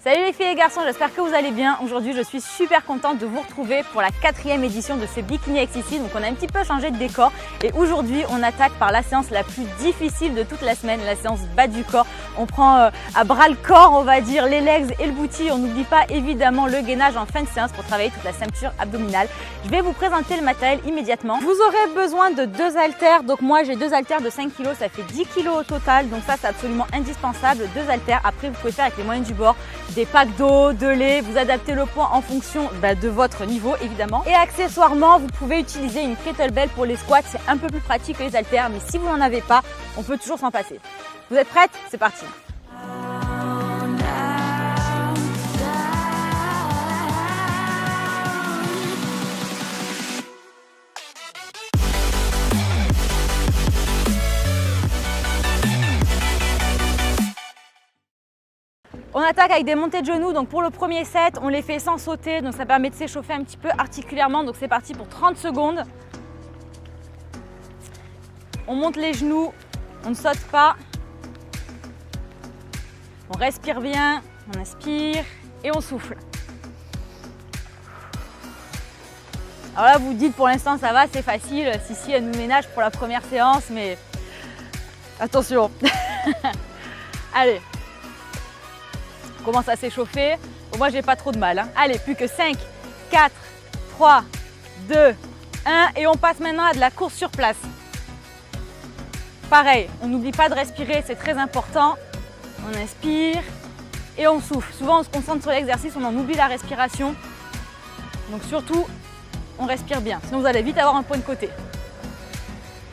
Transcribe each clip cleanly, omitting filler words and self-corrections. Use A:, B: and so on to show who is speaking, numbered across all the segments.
A: Salut les filles et garçons, j'espère que vous allez bien. Aujourd'hui, je suis super contente de vous retrouver pour la 4e édition de ces Bikini X ici. Donc on a un petit peu changé de décor et aujourd'hui, on attaque par la séance la plus difficile de toute la semaine, la séance bas du corps. On prend à bras le corps, on va dire, les legs et le booty. On n'oublie pas évidemment le gainage en fin de séance pour travailler toute la ceinture abdominale. Je vais vous présenter le matériel immédiatement. Vous aurez besoin de 2 haltères. Donc moi, j'ai 2 haltères de 5 kg, ça fait 10 kg au total. Donc ça, c'est absolument indispensable. 2 haltères. Après, vous pouvez faire avec les moyens du bord. Des packs d'eau, de lait, vous adaptez le poids en fonction de votre niveau évidemment. Et accessoirement, vous pouvez utiliser une kettlebell pour les squats, c'est un peu plus pratique que les haltères, mais si vous n'en avez pas, on peut toujours s'en passer. Vous êtes prêtes? C'est parti! On attaque avec des montées de genoux, donc pour le premier set, on les fait sans sauter, donc ça permet de s'échauffer un petit peu articulairement, donc c'est parti pour 30 secondes. On monte les genoux, on ne saute pas, on respire bien, on inspire et on souffle. Alors là, vous dites pour l'instant ça va, c'est facile, si elle nous ménage pour la première séance, mais attention. Allez. On commence à s'échauffer. Bon, moi, j'ai pas trop de mal. Hein. Allez, plus que 5, 4, 3, 2, 1. Et on passe maintenant à de la course sur place. Pareil, on n'oublie pas de respirer, c'est très important. On inspire et on souffle. Souvent, on se concentre sur l'exercice, on en oublie la respiration. Donc surtout, on respire bien. Sinon, vous allez vite avoir un point de côté.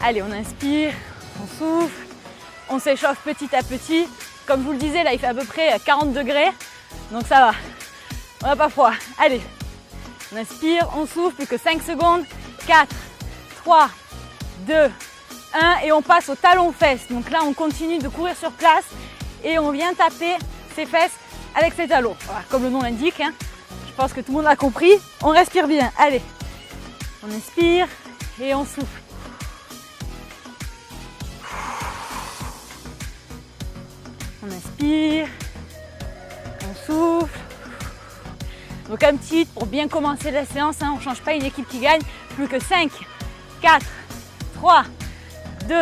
A: Allez, on inspire, on souffle, on s'échauffe petit à petit. Comme je vous le disais, là il fait à peu près 40 degrés, donc ça va, on n'a pas froid. Allez, on inspire, on souffle, plus que 5 secondes, 4, 3, 2, 1 et on passe au talon-fesses. Donc là on continue de courir sur place et on vient taper ses fesses avec ses talons. Voilà, comme le nom l'indique, hein. Je pense que tout le monde a compris, on respire bien. Allez, on inspire et on souffle. On inspire, on souffle. Donc un petit hit pour bien commencer la séance, hein. On ne change pas une équipe qui gagne. Plus que 5, 4, 3, 2,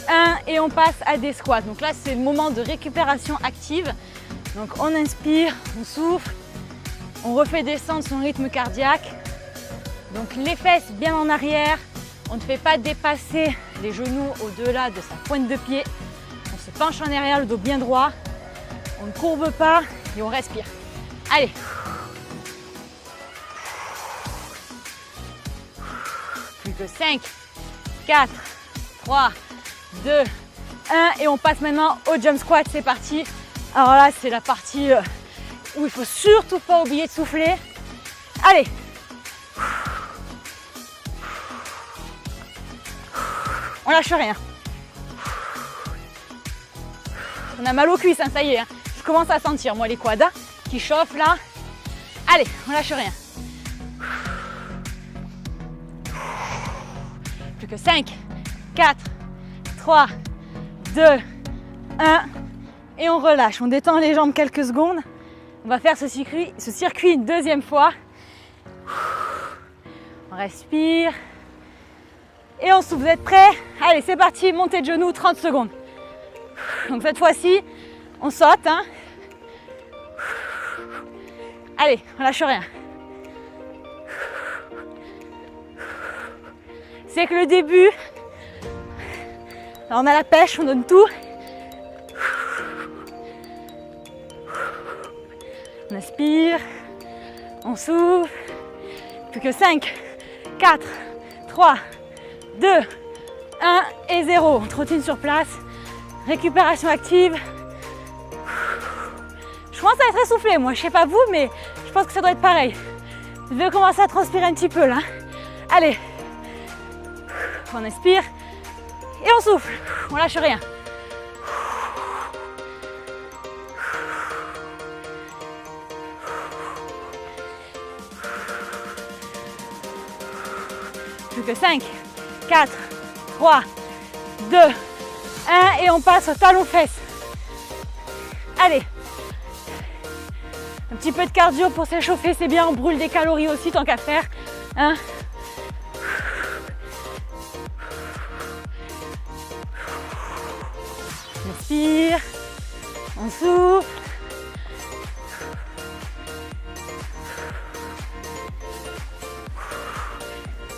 A: 1 et on passe à des squats. Donc là c'est le moment de récupération active. Donc on inspire, on souffle, on refait descendre son rythme cardiaque. Donc les fesses bien en arrière, on ne fait pas dépasser les genoux au-delà de sa pointe de pied. On se penche en arrière, le dos bien droit, on ne courbe pas et on respire. Allez. Plus que 5, 4, 3, 2, 1 et on passe maintenant au jump squat, c'est parti. Alors là, c'est la partie où il ne faut surtout pas oublier de souffler. Allez. On lâche rien. On a mal aux cuisses, hein, ça y est. Hein. Je commence à sentir, moi, les quads hein, qui chauffent là. Allez, on lâche rien. Plus que 5, 4, 3, 2, 1. Et on relâche. On détend les jambes quelques secondes. On va faire ce circuit une deuxième fois. On respire. Et on souffle. Vous êtes prêts? Allez, c'est parti. Montée de genoux, 30 secondes. Donc cette fois-ci, on saute. Hein. Allez, on lâche rien. C'est que le début, là on a la pêche, on donne tout. On inspire, on souffle. Plus que 5, 4, 3, 2, 1 et 0. On trottine sur place. Récupération active. Je commence à être essoufflée, moi. Je sais pas vous, mais je pense que ça doit être pareil. Je vais commencer à transpirer un petit peu là. Allez. On inspire et on souffle. On lâche rien. Plus que 5, 4, 3, 2, 1 et on passe au talon-fesses. Allez. Un petit peu de cardio pour s'échauffer, c'est bien, on brûle des calories aussi tant qu'à faire. Hein? On inspire, on souffle.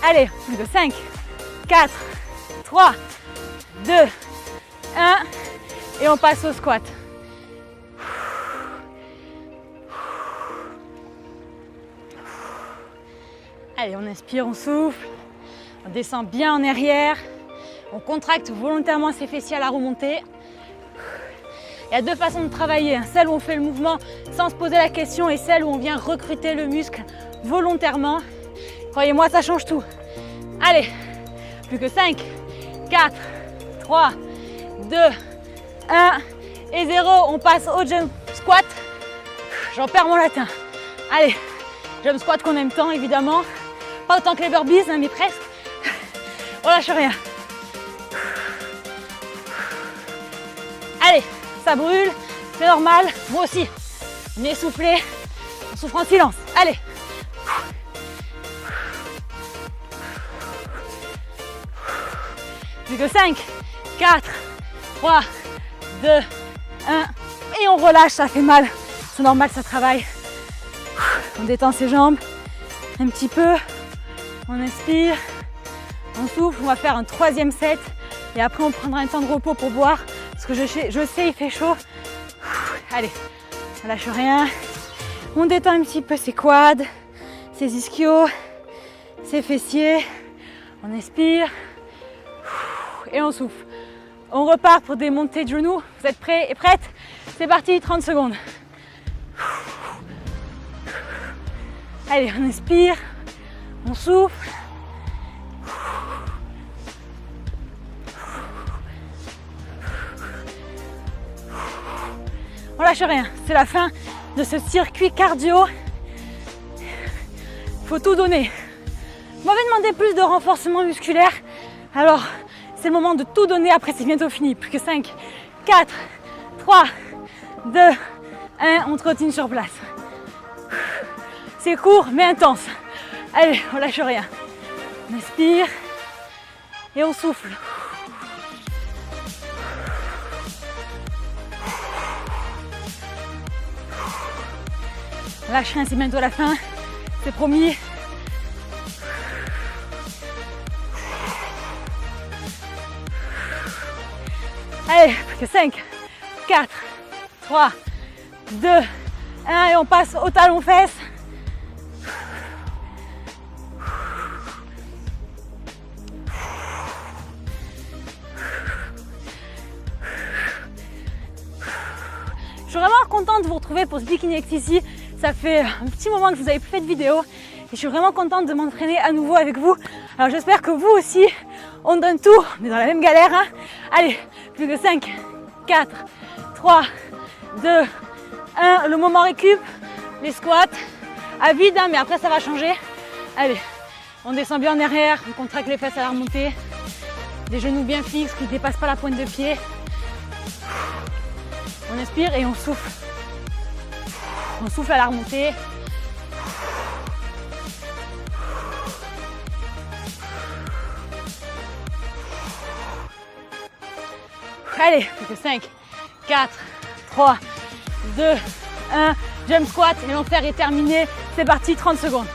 A: Allez, plus de 5, 4, 3, 2, 1 et on passe au squat. Allez, on inspire, on souffle, on descend bien en arrière, on contracte volontairement ses fessiers à la remontée. Il y a deux façons de travailler, celle où on fait le mouvement sans se poser la question et celle où on vient recruter le muscle volontairement. Croyez-moi, ça change tout. Allez, plus que 5, 4, 3, 2, 1 et 0. On passe au jump squat. J'en perds mon latin. Allez, jump squat qu'on aime tant évidemment. Pas autant que les burpees, hein, mais presque. On lâche rien. Allez, ça brûle, c'est normal. Moi aussi. On est essoufflé, on souffre en silence. Allez. Plus que 5, 4, 3, 2, 1 et on relâche, ça fait mal. C'est normal, ça travaille. On détend ses jambes un petit peu. On inspire, on souffle. On va faire un troisième set et après on prendra un temps de repos pour boire parce que je sais il fait chaud. Allez, on lâche rien. On détend un petit peu ses quads, ses ischios, ses fessiers. On inspire. Et on souffle. On repart pour des montées de genoux. Vous êtes prêts et prêtes? C'est parti, 30 secondes. Allez, on inspire, on souffle. On lâche rien, c'est la fin de ce circuit cardio. Il faut tout donner. Vous m'avez demandé plus de renforcement musculaire, alors c'est le moment de tout donner, après c'est bientôt fini. Plus que 5, 4, 3, 2, 1, on trottine sur place. C'est court mais intense. Allez, on lâche rien. On inspire et on souffle. On lâche rien, c'est bientôt la fin. C'est promis. Allez, plus que 5, 4, 3, 2, 1 et on passe au talon-fesse. Je suis vraiment contente de vous retrouver pour ce Bikini X ici. Ça fait un petit moment que je vous avais plus fait de vidéo et je suis vraiment contente de m'entraîner à nouveau avec vous. Alors j'espère que vous aussi, on donne tout. On est dans la même galère. Hein. Allez, plus que 5, 4, 3, 2, 1. Le moment récup, les squats à vide, hein, mais après ça va changer. Allez, on descend bien en arrière, on contracte les fesses à la remontée. Des genoux bien fixes qui ne dépassent pas la pointe de pied. On inspire et on souffle. On souffle à la remontée. Allez, plus que 5, 4, 3, 2, 1. Jump squat et l'enfer est terminé. C'est parti, 30 secondes.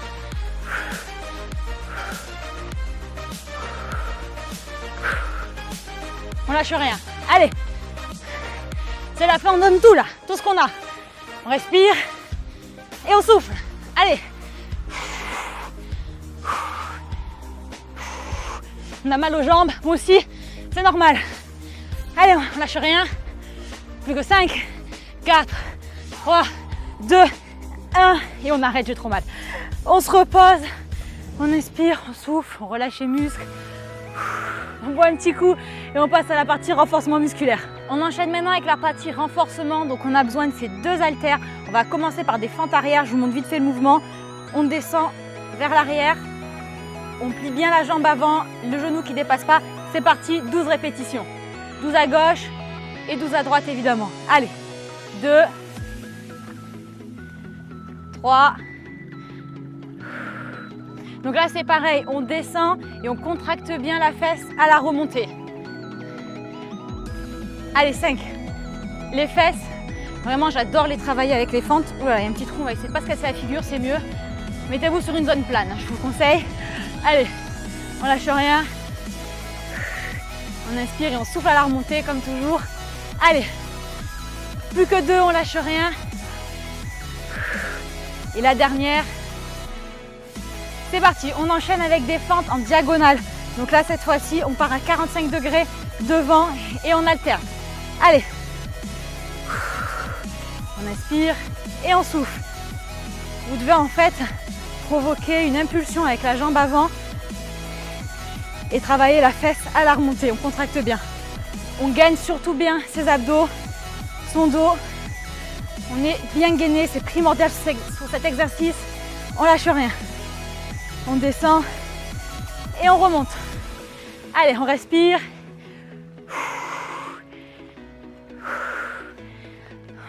A: On lâche rien. Allez. C'est la fin, on donne tout là, tout ce qu'on a. On respire et on souffle. Allez. On a mal aux jambes, moi aussi, c'est normal. Allez, on lâche rien. Plus que 5, 4, 3, 2, 1. Et on arrête, j'ai trop mal. On se repose, on inspire, on souffle, on relâche les muscles. On boit un petit coup et on passe à la partie renforcement musculaire. On enchaîne maintenant avec la partie renforcement. Donc on a besoin de ces deux haltères. On va commencer par des fentes arrière. Je vous montre vite fait le mouvement. On descend vers l'arrière. On plie bien la jambe avant, le genou qui ne dépasse pas. C'est parti, 12 répétitions. 12 à gauche et 12 à droite évidemment. Allez, 2, 3. Donc là, c'est pareil, on descend et on contracte bien la fesse à la remontée. Allez, 5. Les fesses, vraiment, j'adore les travailler avec les fentes. Oula, il y a un petit trou, on va essayer de ne pas se casser la figure, c'est mieux. Mettez-vous sur une zone plane, je vous conseille. Allez, on lâche rien. On inspire et on souffle à la remontée, comme toujours. Allez, plus que 2, on lâche rien. Et la dernière, c'est parti. On enchaîne avec des fentes en diagonale. Donc là, cette fois-ci, on part à 45 degrés devant et on alterne. Allez, on inspire et on souffle. Vous devez en fait provoquer une impulsion avec la jambe avant et travailler la fesse à la remontée. On contracte bien. On gagne surtout bien ses abdos, son dos. On est bien gainé, c'est primordial sur cet exercice. On lâche rien. On descend et on remonte. Allez, on respire.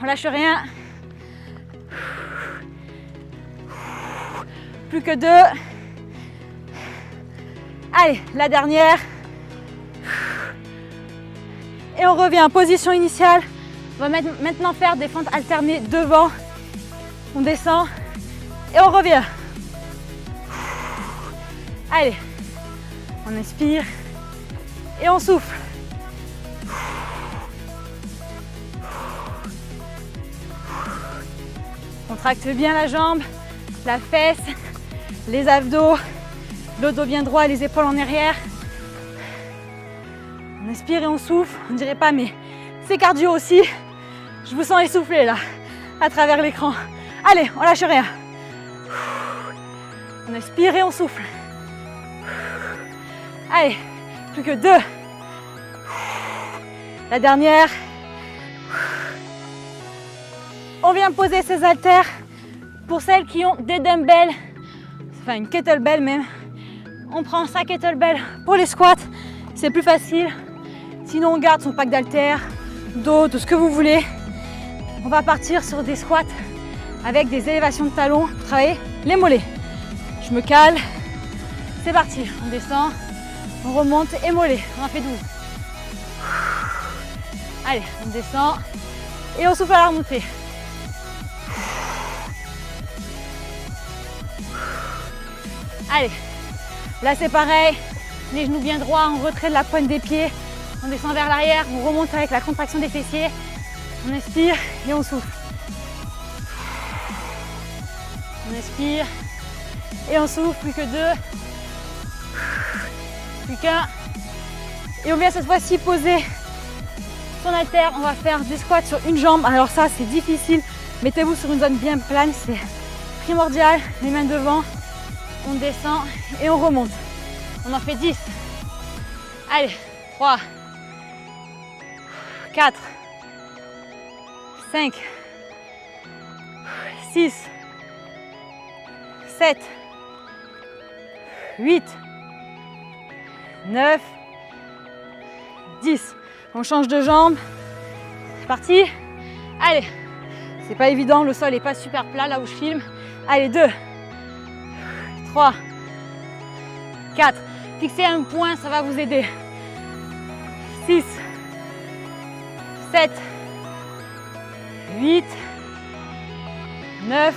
A: On lâche rien. Plus que 2. Allez, la dernière. Et on revient en position initiale. On va maintenant faire des fentes alternées devant. On descend et on revient. Allez, on inspire et on souffle. Contracte bien la jambe, la fesse, les abdos, le dos bien droit, les épaules en arrière. On inspire et on souffle. On ne dirait pas, mais c'est cardio aussi. Je vous sens essoufflé là, à travers l'écran. Allez, on lâche rien. On inspire et on souffle. Allez, plus que 2. La dernière. On vient poser ses haltères. Pour celles qui ont des dumbbells, enfin une kettlebell même, on prend sa kettlebell pour les squats. C'est plus facile. Sinon, on garde son pack d'haltères, d'autres, ce que vous voulez. On va partir sur des squats avec des élévations de talons pour travailler les mollets. Je me cale. C'est parti. On descend, on remonte et mollets. On en fait 12. Allez, on descend et on souffle à la remontée. Allez, là c'est pareil. Les genoux bien droits, on retrait de la pointe des pieds. On descend vers l'arrière, on remonte avec la contraction des fessiers. On inspire et on souffle. On inspire et on souffle, plus que 2. Plus qu'un. Et on vient cette fois-ci poser son haltère. On va faire du squat sur une jambe. Alors ça, c'est difficile. Mettez-vous sur une zone bien plane, c'est primordial. Les mains devant. On descend et on remonte. On en fait 10. Allez, 3, 4, 5, 6, 7, 8, 9, 10. On change de jambe. C'est parti. Allez, c'est pas évident, le sol n'est pas super plat là où je filme. Allez, 2, 3, 4. Fixez un point, ça va vous aider. 6, 7, 8, 9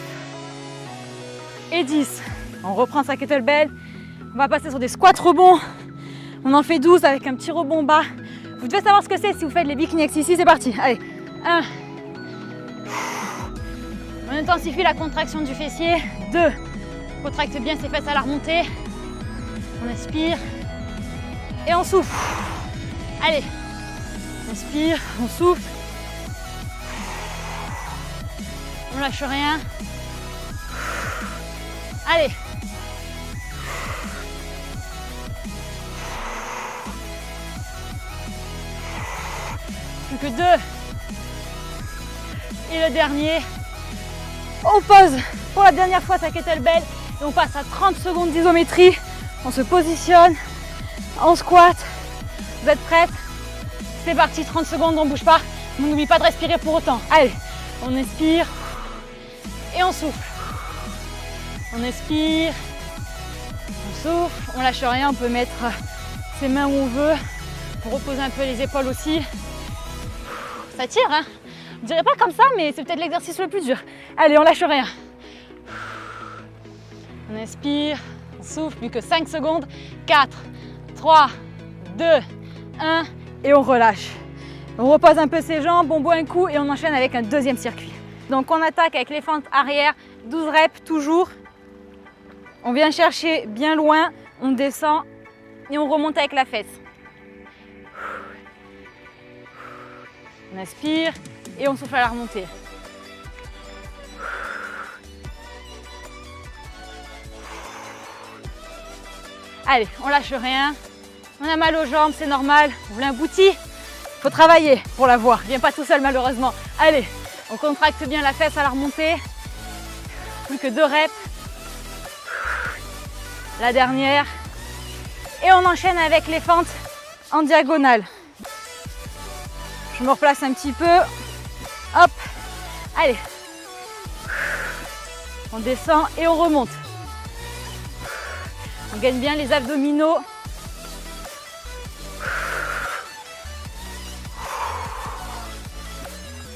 A: et 10. On reprend sa kettlebell. On va passer sur des squats rebonds. On en fait 12 avec un petit rebond bas. Vous devez savoir ce que c'est si vous faites les bikini X ici. C'est parti. Allez, 1. On intensifie la contraction du fessier. 2. On contracte bien ses fesses à la remontée. On inspire et on souffle. Allez, on inspire, on souffle. On lâche rien. Allez. Plus que 2. Et le dernier. On pose pour la dernière fois sa kettlebell et on passe à 30 secondes d'isométrie. On se positionne, on squat. Vous êtes prêtes? C'est parti, 30 secondes, on ne bouge pas. On n'oublie pas de respirer pour autant. Allez, on inspire et on souffle. On expire, on souffle, on lâche rien, on peut mettre ses mains où on veut pour reposer un peu les épaules aussi. Ça tire, hein? Je dirais pas comme ça, mais c'est peut-être l'exercice le plus dur. Allez, on lâche rien. On inspire, on souffle, plus que 5 secondes. 4, 3, 2, 1 et on relâche. On repose un peu ses jambes, on boit un coup et on enchaîne avec un deuxième circuit. Donc on attaque avec les fentes arrière, 12 reps toujours. On vient chercher bien loin, on descend et on remonte avec la fesse. On inspire et on souffle à la remontée. Allez, on lâche rien. On a mal aux jambes, c'est normal. Vous voulez un bouti? Il faut travailler pour l'avoir. Il ne vient pas tout seul malheureusement. Allez, on contracte bien la fesse à la remontée. Plus que 2 reps. La dernière. Et on enchaîne avec les fentes en diagonale. Je me replace un petit peu. Hop. Allez. On descend et on remonte. On gagne bien les abdominaux.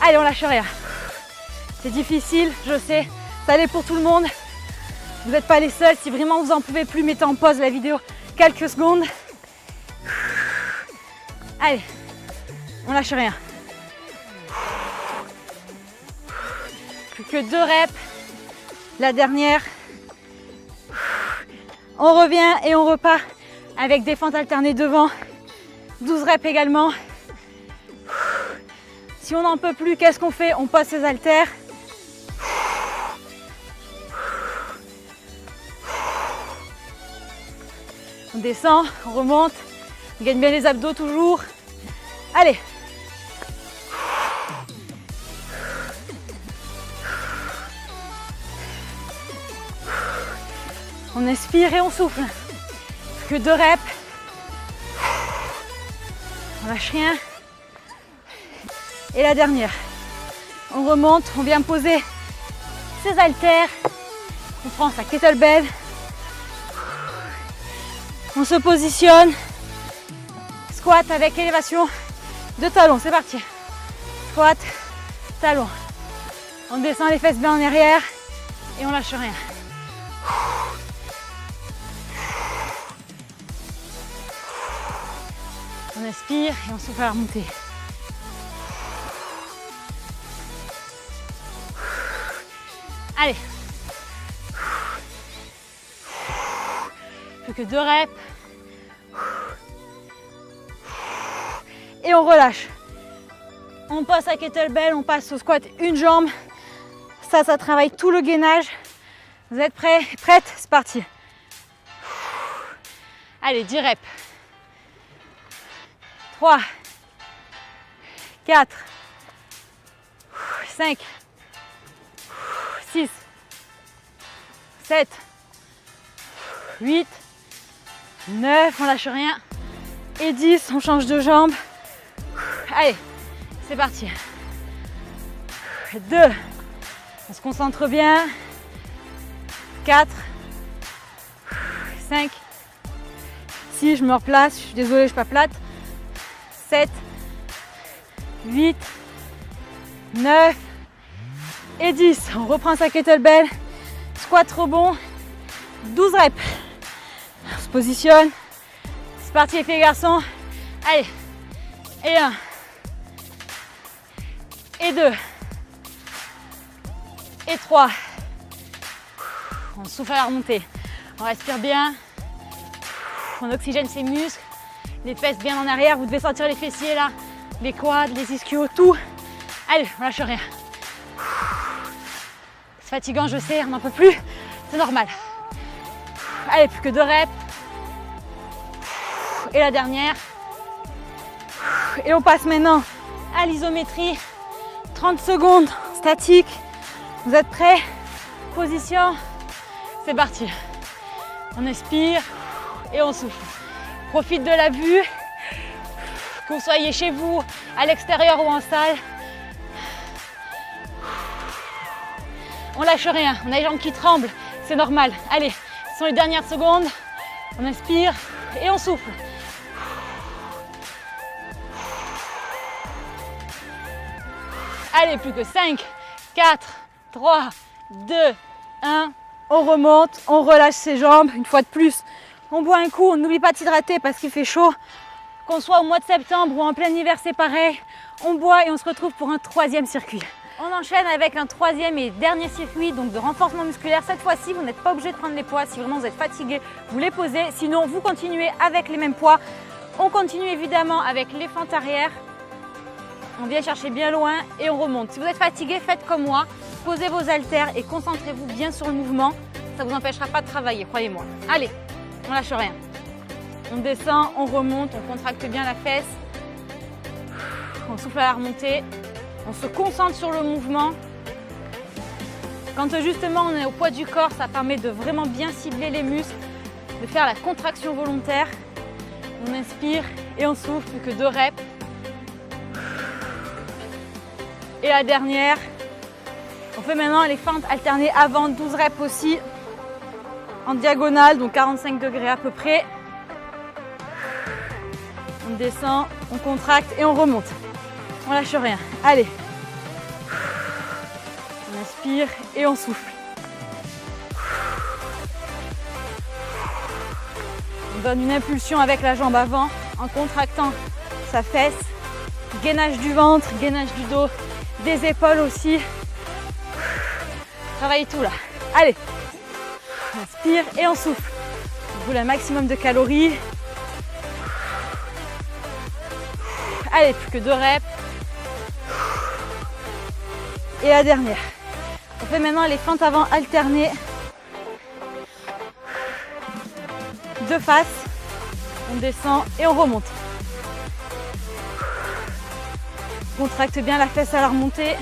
A: Allez, on lâche rien. C'est difficile, je sais. Ça l'est pour tout le monde. Vous n'êtes pas les seuls. Si vraiment vous en pouvez plus, mettez en pause la vidéo quelques secondes. Allez, on lâche rien. Plus que 2 reps. La dernière. On revient et on repart avec des fentes alternées devant. 12 reps également. Si on n'en peut plus, qu'est-ce qu'on fait? On pose ses haltères. On descend, on remonte. On gagne bien les abdos toujours. Allez. On inspire et on souffle. Que 2 reps. On lâche rien. Et la dernière. On remonte, on vient poser ses haltères. On prend sa kettlebell. On se positionne. Squat avec élévation de talons. C'est parti. Squat, talons. On descend les fesses bien en arrière et on lâche rien. On inspire et on souffle à la remontée. Allez. Plus que 2 reps. Et on relâche. On passe à kettlebell, on passe au squat une jambe. Ça travaille tout le gainage. Vous êtes prêts? Prête? C'est parti. Allez, 10 reps. 3, 4, 5, 6, 7, 8, 9, on lâche rien. Et 10, on change de jambe. Allez, c'est parti. 2, on se concentre bien. 4, 5, 6, je me replace, je suis désolée, je suis pas plate. 7, 8, 9 et 10. On reprend sa kettlebell. Squat rebond. 12 reps. On se positionne. C'est parti les filles et garçons. Allez. Et 1. Et 2. Et 3. On souffle à la remontée. On respire bien. On oxygène ses muscles. Les fesses bien en arrière, vous devez sentir les fessiers là, les quads, les ischios, tout. Allez, on lâche rien. C'est fatigant, je sais, on n'en peut plus, c'est normal. Allez, plus que 2 reps. Et la dernière. Et on passe maintenant à l'isométrie. 30 secondes, statique. Vous êtes prêts? Position. C'est parti. On expire et on souffle. Profite de la vue, que vous soyez chez vous, à l'extérieur ou en salle. On lâche rien, on a les jambes qui tremblent, c'est normal. Allez, ce sont les dernières secondes. On inspire et on souffle. Allez, plus que 5, 4, 3, 2, 1. On remonte, on relâche ses jambes. Une fois de plus, on boit un coup. On n'oublie pas de s'hydrater parce qu'il fait chaud. Qu'on soit au mois de septembre ou en plein hiver, c'est pareil. On boit et on se retrouve pour un troisième circuit. On enchaîne avec un troisième et dernier circuit donc de renforcement musculaire. Cette fois-ci, vous n'êtes pas obligé de prendre les poids. Si vraiment vous êtes fatigué, vous les posez. Sinon, vous continuez avec les mêmes poids. On continue évidemment avec les fentes arrière. On vient chercher bien loin et on remonte. Si vous êtes fatigué, faites comme moi. Posez vos haltères et concentrez-vous bien sur le mouvement. Ça ne vous empêchera pas de travailler, croyez-moi. Allez, on lâche rien. On descend, on remonte, on contracte bien la fesse. On souffle à la remontée. On se concentre sur le mouvement. Quand justement on est au poids du corps, ça permet de vraiment bien cibler les muscles, de faire la contraction volontaire. On inspire et on souffle, plus que 2 reps. Et la dernière, on fait maintenant les fentes alternées avant, 12 reps aussi, en diagonale, donc 45 degrés à peu près. On descend, on contracte et on remonte. On lâche rien. Allez. On inspire et on souffle. On donne une impulsion avec la jambe avant en contractant sa fesse. Gainage du ventre, gainage du dos, des épaules aussi. Travaillez tout là. Allez. On inspire et on souffle. On roule un maximum de calories. Allez, plus que 2 reps. Et la dernière. On fait maintenant les fentes avant alternées. De face. On descend et on remonte. On contracte bien la fesse à la remontée.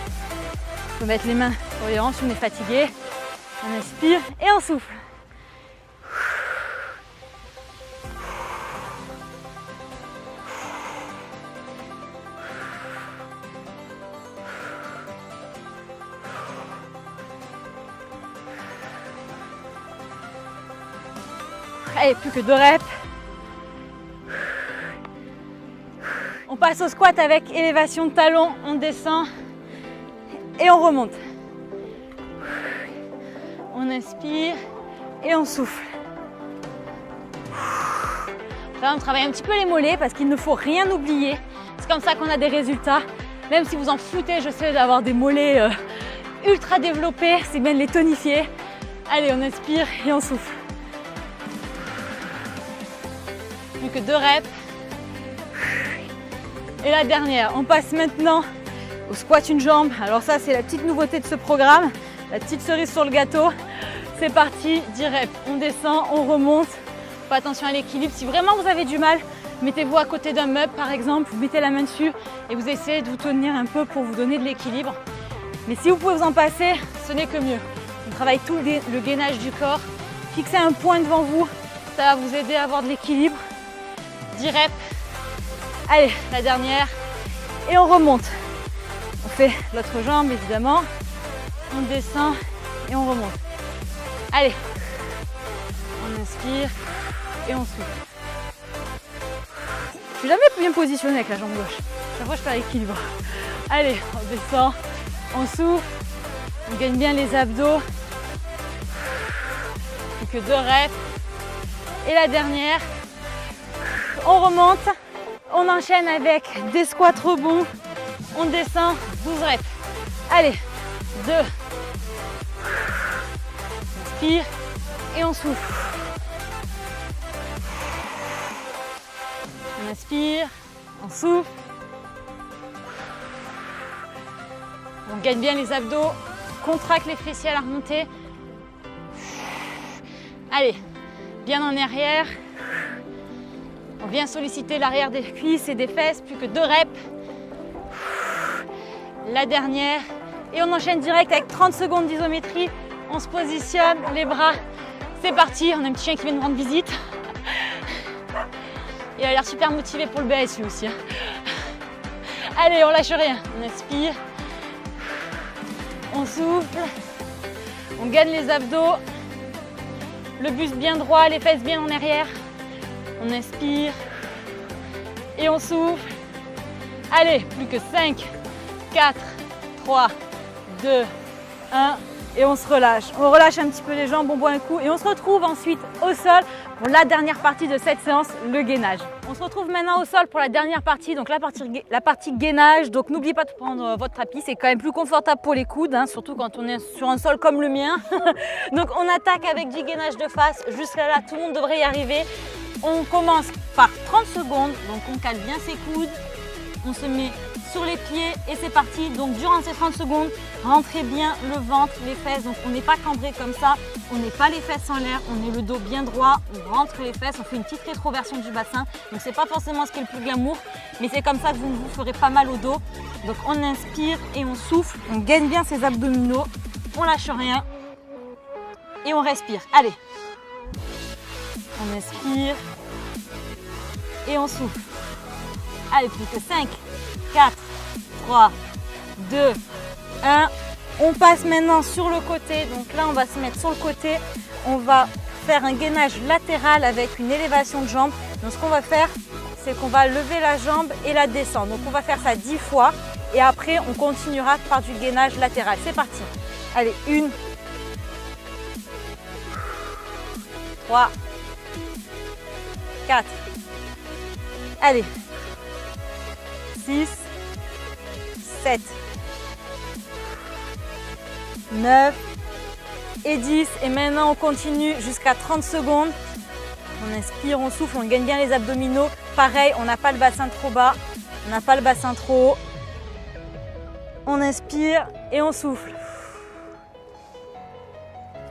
A: On peut mettre les mains sur les hanches si on est fatigué. On inspire et on souffle. Allez, plus que 2 reps. On passe au squat avec élévation de talons. On descend et on remonte. On inspire et on souffle. Là, on travaille un petit peu les mollets parce qu'il ne faut rien oublier. C'est comme ça qu'on a des résultats. Même si vous en foutez, je sais, d'avoir des mollets ultra développés, c'est bien de les tonifier. Allez, on inspire et on souffle. Plus que 2 reps. Et la dernière, on passe maintenant au squat une jambe. Alors ça, c'est la petite nouveauté de ce programme, la petite cerise sur le gâteau. C'est parti, 10 reps. On descend, on remonte. Faites attention à l'équilibre. Si vraiment vous avez du mal, mettez-vous à côté d'un meuble par exemple, vous mettez la main dessus et vous essayez de vous tenir un peu pour vous donner de l'équilibre. Mais si vous pouvez vous en passer, ce n'est que mieux. On travaille tout le gainage du corps. Fixez un point devant vous, ça va vous aider à avoir de l'équilibre. 10 reps. Allez, la dernière. Et on remonte. On fait l'autre jambe évidemment. On descend et on remonte. Allez. On inspire et on souffle. Je suis jamais bien positionnée avec la jambe gauche. Chaque fois je perds l'équilibre. Allez, on descend, on souffle. On gagne bien les abdos. Plus que 2 reps. Et la dernière. On remonte, on enchaîne avec des squats rebonds, on descend, 12 reps. Allez, 2, on inspire et on souffle. On inspire, on souffle. On gagne bien les abdos, contracte les fessiers à la remontée. Allez, bien en arrière. On vient solliciter l'arrière des cuisses et des fesses, plus que 2 reps. La dernière. Et on enchaîne direct avec 30 secondes d'isométrie. On se positionne, les bras. C'est parti, on a un petit chien qui vient nous rendre visite. Il a l'air super motivé pour le BS lui aussi. Allez, on lâche rien. On inspire. On souffle. On gagne les abdos. Le buste bien droit, les fesses bien en arrière. On inspire et on souffle. Allez, plus que 5, 4, 3, 2, 1 et on se relâche. On relâche un petit peu les jambes, on boit un coup et on se retrouve ensuite au sol pour la dernière partie de cette séance, le gainage. On se retrouve maintenant au sol pour la dernière partie, donc la partie gainage. Donc n'oubliez pas de prendre votre tapis, c'est quand même plus confortable pour les coudes, hein, surtout quand on est sur un sol comme le mien. Donc on attaque avec du gainage de face. Jusqu'à là, tout le monde devrait y arriver. On commence par 30 secondes, donc on cale bien ses coudes, on se met sur les pieds et c'est parti. Donc durant ces 30 secondes, rentrez bien le ventre, les fesses. Donc on n'est pas cambré comme ça, on n'est pas les fesses en l'air, on est le dos bien droit, on rentre les fesses, on fait une petite rétroversion du bassin. Donc c'est pas forcément ce qui est le plus glamour, mais c'est comme ça que vous ne vous ferez pas mal au dos. Donc on inspire et on souffle, on gagne bien ses abdominaux, on lâche rien et on respire. Allez, on inspire et on souffle. Allez, plus que 5, 4, 3, 2, 1. On passe maintenant sur le côté. Donc là, on va se mettre sur le côté. On va faire un gainage latéral avec une élévation de jambe. Donc ce qu'on va faire, c'est qu'on va lever la jambe et la descendre. Donc on va faire ça 10 fois. Et après, on continuera par du gainage latéral. C'est parti. Allez, 1, 3, 4. Allez. 6, 7, 9 et 10. Et maintenant, on continue jusqu'à 30 secondes. On inspire, on souffle, on gagne bien les abdominaux. Pareil, on n'a pas le bassin trop bas, on n'a pas le bassin trop haut. On inspire et on souffle.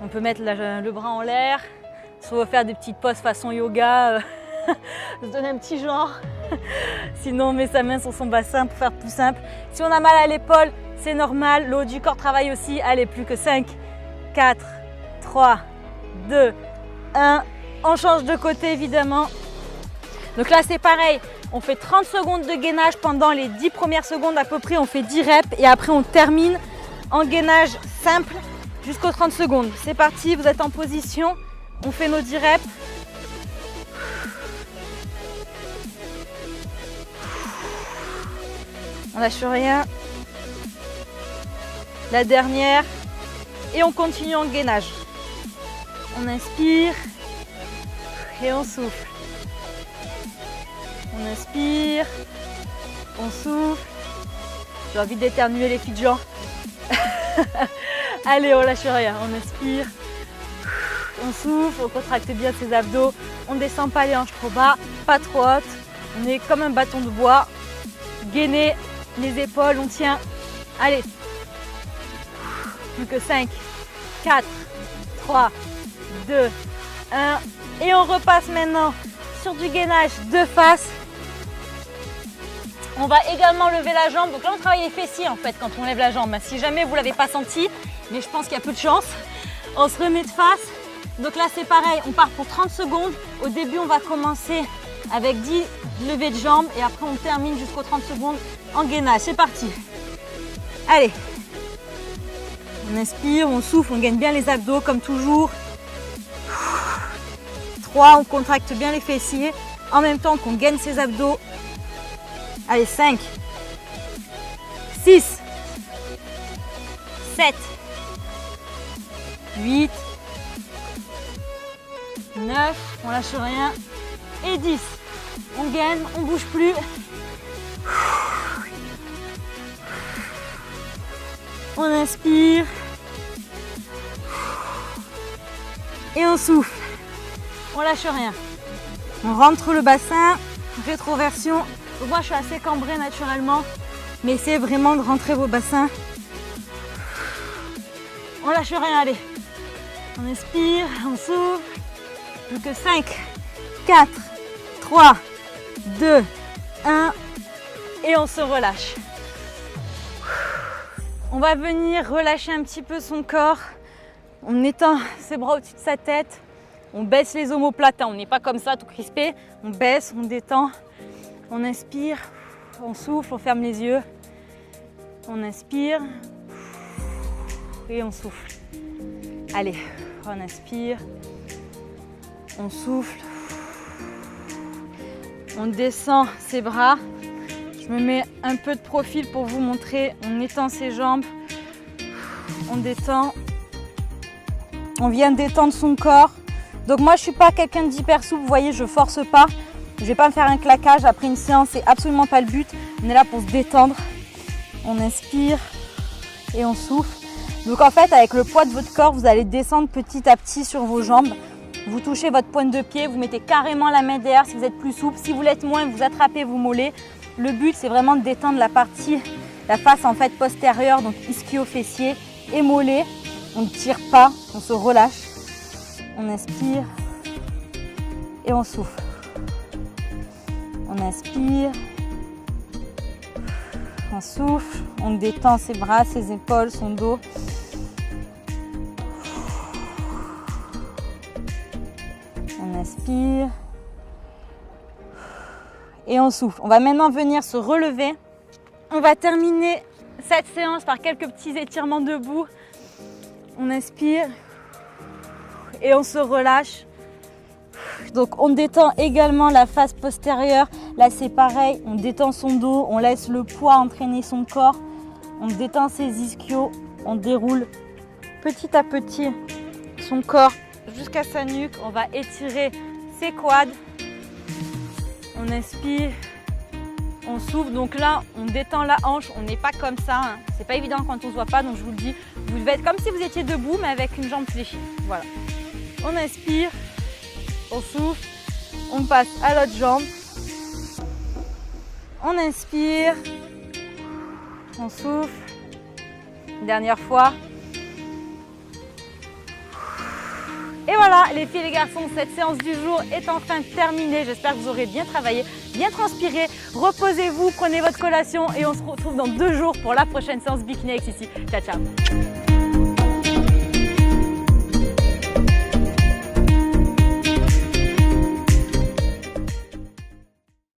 A: On peut mettre le bras en l'air. Si on veut faire des petites poses façon yoga, se donner un petit genre. Sinon, on met sa main sur son bassin pour faire plus simple. Si on a mal à l'épaule, c'est normal. Le haut du corps travaille aussi. Allez, plus que 5, 4, 3, 2, 1. On change de côté, évidemment. Donc là, c'est pareil. On fait 30 secondes de gainage pendant les 10 premières secondes à peu près. On fait 10 reps et après, on termine en gainage simple jusqu'aux 30 secondes. C'est parti, vous êtes en position. On fait nos 10 reps. On lâche rien. La dernière. Et on continue en gainage. On inspire et on souffle. On inspire, on souffle. J'ai envie d'éternuer les filles de Jean. Allez, on lâche rien. On inspire, on souffle, on contracte bien ses abdos. On ne descend pas les hanches trop bas, pas trop hautes. On est comme un bâton de bois. Gainer les épaules, on tient. Allez. Plus que 5, 4, 3, 2, 1. Et on repasse maintenant sur du gainage de face. On va également lever la jambe. Donc là, on travaille les fessiers en fait quand on lève la jambe. Si jamais vous ne l'avez pas senti, mais je pense qu'il y a peu de chance, on se remet de face. Donc là, c'est pareil. On part pour 30 secondes. Au début, on va commencer avec 10 levées de jambes et après, on termine jusqu'aux 30 secondes en gainage. C'est parti. Allez. On inspire, on souffle, on gagne bien les abdos comme toujours. 3, on contracte bien les fessiers en même temps qu'on gagne ses abdos. Allez, 5, 6, 7, 8, 9, on lâche rien, et 10. On gagne, on bouge plus. On inspire et on souffle. On lâche rien. On rentre le bassin, rétroversion. Moi, je suis assez cambrée naturellement, mais essayez vraiment de rentrer vos bassins. On lâche rien, allez. On inspire, on souffle. Plus que 5, 4, 3, 2, 1. Et on se relâche. On va venir relâcher un petit peu son corps. On étend ses bras au-dessus de sa tête. On baisse les omoplates. On n'est pas comme ça, tout crispé. On baisse, on détend. On inspire, on souffle, on ferme les yeux. On inspire et on souffle. Allez, on inspire On souffle. On descend ses bras. Je me mets un peu de profil pour vous montrer. On étend ses jambes. On détend. On vient détendre son corps. Donc moi, je ne suis pas quelqu'un d'hyper souple. Vous voyez, je ne force pas. Je ne vais pas me faire un claquage après une séance. C'est absolument pas le but. On est là pour se détendre. On inspire et on souffle. Donc en fait, avec le poids de votre corps, vous allez descendre petit à petit sur vos jambes. Vous touchez votre pointe de pied, vous mettez carrément la main derrière si vous êtes plus souple. Si vous l'êtes moins, vous attrapez vos mollets. Le but, c'est vraiment de détendre la face en fait postérieure, donc ischio-fessier et mollets. On ne tire pas, on se relâche. On inspire et on souffle. On inspire, on souffle, on détend ses bras, ses épaules, son dos. On inspire et on souffle. On va maintenant venir se relever. On va terminer cette séance par quelques petits étirements debout. On inspire et on se relâche. Donc on détend également la face postérieure. Là c'est pareil, on détend son dos, on laisse le poids entraîner son corps. On détend ses ischios, on déroule petit à petit son corps jusqu'à sa nuque. On va étirer ses quads. On inspire, on souffle. Donc là, on détend la hanche. On n'est pas comme ça. Hein. C'est pas évident quand on ne se voit pas. Donc je vous le dis, vous devez être comme si vous étiez debout, mais avec une jambe fléchie. Voilà. On inspire, on souffle. On passe à l'autre jambe. On inspire, on souffle. Dernière fois. Et voilà les filles et les garçons, cette séance du jour est enfin terminée. J'espère que vous aurez bien travaillé, bien transpiré. Reposez-vous, prenez votre collation et on se retrouve dans 2 jours pour la prochaine séance bikini X ici. Ciao, ciao.